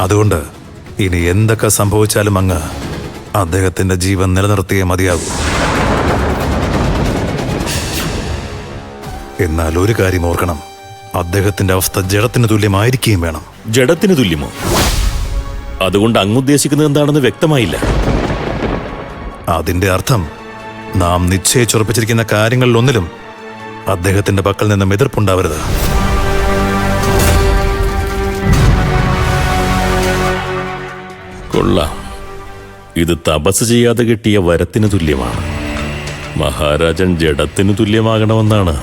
അതുകൊണ്ട് ഇനി എന്തൊക്കെ സംഭവിച്ചാലും അങ്ങ് അദ്ദേഹത്തിന്റെ ജീവൻ നിലനിർത്തിയേ മതിയാകൂ. എന്നാൽ ഒരു കാര്യം ഓർക്കണം, അദ്ദേഹത്തിന്റെ അവസ്ഥ ജഡത്തിന് തുല്യമായിരിക്കുകയും വേണം. ജഡത്തിന് തുല്യമോ? അതുകൊണ്ട് അങ്ങുദ്ദേശിക്കുന്നത് എന്താണെന്ന് വ്യക്തമായില്ല. അതിന്റെ അർത്ഥം നാം നിശ്ചയിച്ചുറപ്പിച്ചിരിക്കുന്ന കാര്യങ്ങളിലൊന്നിലും അദ്ദേഹത്തിന്റെ പക്കൽ നിന്നും എതിർപ്പുണ്ടാവരുത്. കൊള്ളാം. ഇത് തപസ് ചെയ്യാതെ കിട്ടിയ വരത്തിന് തുല്യമാണ്. മഹാരാജൻ ജഡത്തിന് തുല്യമാകണമെന്നാണ്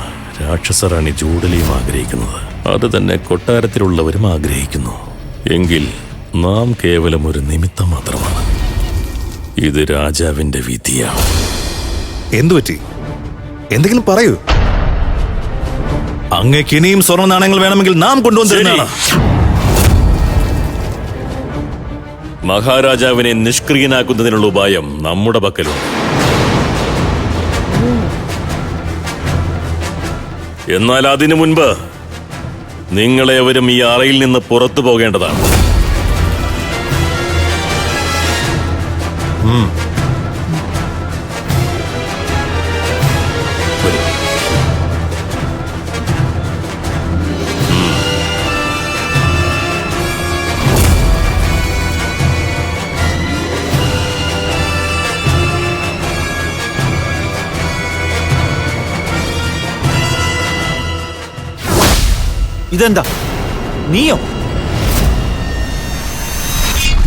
രാക്ഷസറാണി ജൂഡലിയും ആഗ്രഹിക്കുന്നത്. അത് തന്നെ കൊട്ടാരത്തിലുള്ളവരും ആഗ്രഹിക്കുന്നു. എങ്കിൽ നാം കേവലം ഒരു നിമിത്തം മാത്രമാണ്. ഇത് രാജാവിന്റെ വിധിയാണ്. എന്തുപറ്റി? എന്തെങ്കിലും പറയൂ. അങ്ങേക്ക് ഇനിയും സ്വർണ്ണ നാണയങ്ങൾ വേണമെങ്കിൽ നാം കൊണ്ടുവന്നിരുന്നതാണ്. മഹാരാജാവിനെ നിഷ്ക്രിയനാക്കുന്നതിനുള്ള ഉപായം നമ്മുടെ പക്കലുണ്ട്. എന്നാൽ അതിനു മുൻപ് നിങ്ങളെവരും ഈ അറയിൽ നിന്ന് പുറത്തു പോകേണ്ടതാണ്. ഇതെന്താ? നീയോ?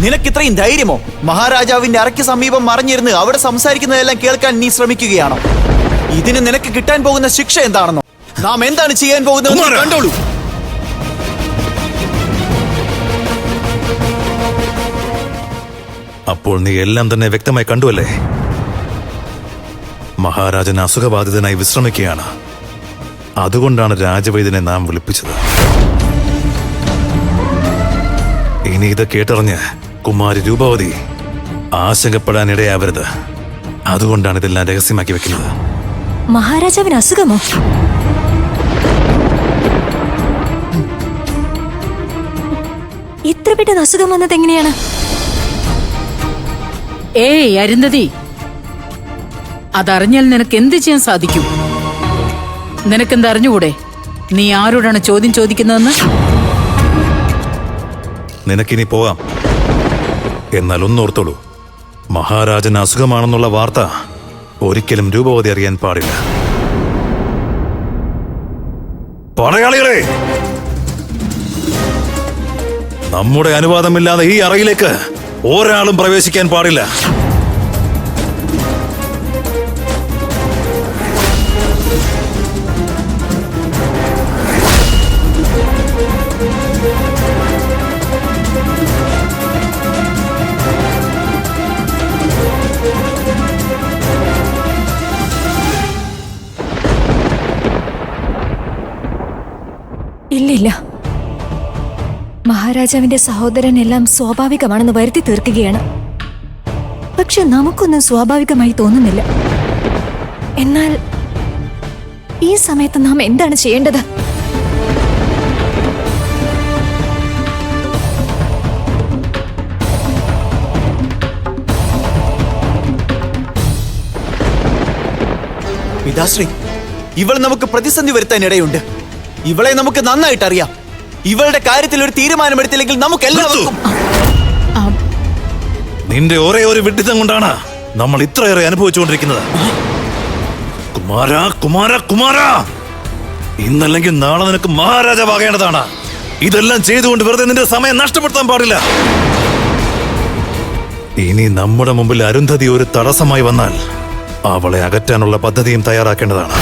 നിനക്കിത്രയും ധൈര്യമോ? മഹാരാജാവിന്റെ അറയ്ക്ക് സമീപം മറിഞ്ഞിരുന്ന് അവിടെ സംസാരിക്കുന്നതെല്ലാം കേൾക്കാൻ നീ ശ്രമിക്കുകയാണോ? ഇതിന് നിനക്ക് കിട്ടാൻ പോകുന്ന ശിക്ഷ എന്താണെന്നോ? നാം എന്താണ് ചെയ്യാൻ പോകുന്നത് കണ്ടോളൂ. അപ്പോൾ നീ എല്ലാം തന്നെ വ്യക്തമായി കണ്ടുവല്ലേ? മഹാരാജൻ അസുഖബാധിതനായി വിശ്രമിക്കുകയാണ്. അതുകൊണ്ടാണ് രാജവൈദ്യനെ നാം വിളിപ്പിച്ചത്. ഇനി ഇത് കേട്ടറിഞ്ഞ് കുമാരി രൂപവതി ആശങ്കപ്പെടാനിടയാവരുത്. അതുകൊണ്ടാണ് ഇതെല്ലാം രഹസ്യമാക്കി വെക്കുന്നത്. മഹാരാജാവിന് അസുഖമോ? ഇത്ര പെട്ടെന്ന് അസുഖം വന്നത് എങ്ങനെയാണ്? ഏയ് അരുന്ധതി, അതറിഞ്ഞാൽ നിനക്ക് എന്ത് ചെയ്യാൻ സാധിക്കും? നിനക്കെന്ത് അറിഞ്ഞുകൂടെ? നീ ആരോടാണ് ചോദ്യം ചോദിക്കുന്നതെന്ന്? നിനക്കിനി പോകാം. എന്നാൽ ഒന്നോർത്തോളൂ, മഹാരാജന് അസുഖമാണെന്നുള്ള വാർത്ത ഒരിക്കലും രൂപവതി അറിയാൻ പാടില്ല. പടയാളികളെ, നമ്മുടെ അനുവാദമില്ലാതെ ഈ അറയിലേക്ക് ഒരാളും പ്രവേശിക്കാൻ പാടില്ല. ഇല്ലില്ല, മഹാരാജാവിന്റെ സഹോദരൻ എല്ലാം സ്വാഭാവികമാണെന്ന് വരുത്തി തീർക്കുകയാണ്. പക്ഷെ നമുക്കൊന്നും സ്വാഭാവികമായി തോന്നുന്നില്ല. എന്നാൽ ഈ സമയത്ത് നാം എന്താണ് ചെയ്യേണ്ടത്? പിതാശ്രീ, ഇവൾ നമുക്ക് പ്രതിസന്ധി വരുത്താൻ ഇടയുണ്ട്. ഇവളെ നമുക്ക് നന്നായിട്ട് അറിയാം. ഇവളുടെ കാര്യത്തിൽ ഒരു തീരുമാനമെടുത്തില്ലെങ്കിൽ നമുക്ക് എല്ലാവർക്കും. നിന്റെ ഒരേ ഒരു വിഡ്ഢിത്തം കൊണ്ടാണ് നമ്മൾ ഇത്രയേറെ അനുഭവിച്ചുകൊണ്ടിരിക്കുന്നത്. കുമാര കുമാര കുമാര, ഇന്നല്ലെങ്കിൽ നാളെ നിനക്ക് മഹാരാജാവാകേണ്ടതാണ്. ഇതെല്ലാം ചെയ്തുകൊണ്ട് വെറുതെ നിന്റെ സമയം നഷ്ടപ്പെടുത്താൻ പാടില്ല. ഇനി നമ്മുടെ മുമ്പിൽ അരുന്ധതി ഒരു തടസ്സമായി വന്നാൽ അവളെ അകറ്റാനുള്ള പദ്ധതിയും തയ്യാറാക്കേണ്ടതാണ്.